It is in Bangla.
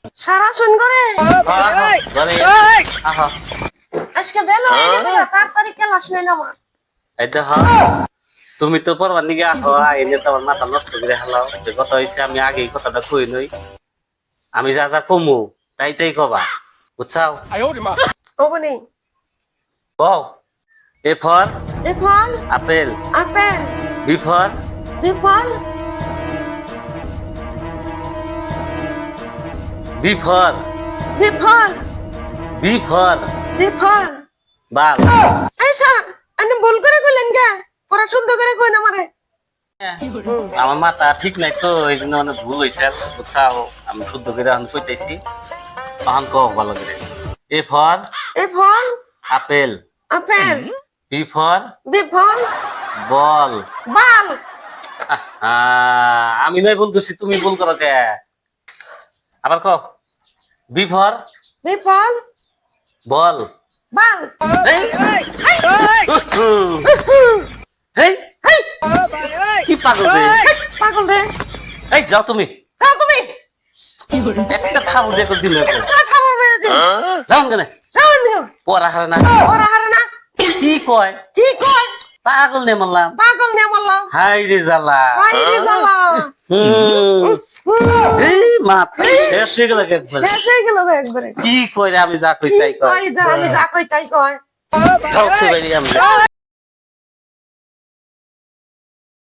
সারা শুন করে আহা আজকে বেলা হয়ে গেছে না, তাড়াতাড়ি ক্লাস নেই না আমার। এই দেখো তুমি তো পড়বার নিগে আহো এনে তো আমার মাথা নষ্ট করে হালাও যে কথা হয়েছে আমি আগেই কথাটা কই নই আমি যা যা কমু তাই তাই কবা বুঝছাও ওবনি কও এ ফর বিফল আপেল আপেল বি ফর বিফল বি ফর বিফল বি ফর বিফল বাল এই স্যার আপনি ভুল করে কইলেন কে? পড়া শুদ্ধ করে কই না আমারে। আমার মাথা ঠিক নাই তো এই জন্য মানে ভুল হয়েছে বুঝছাও আমি শুদ্ধ করে এখন কইতেছি তখন কও ভালো করে এ ফর বিফল আপেল আপেল বি ফর বিফল বল বাল আমি নয় ভুল করছি তুমি ভুল করো কে আবার কও বি ফর বিফল বল বাল এই হেই হেই কি পাগল রে পাগল রে। এই যাও তুমি যাও তুমি একটা থামু দেখো দিল কথা বলবে না। যাও কেন যাও দিও পড়া হারে না ওরা হারে না কি কয় কি কয়? পাগল নে মারলাম পাগল নে বললাম হাই রে জ্বালা বাইরে জ্বালা এই মাথা শেষ হয়ে গেল একবার শেষ হয়ে গেল রে একবারে। কি কয় রে আমি যা কই কি তাই কয় কয় যা আমি যা কই তাই কয়। যাও সে বাইরে আমি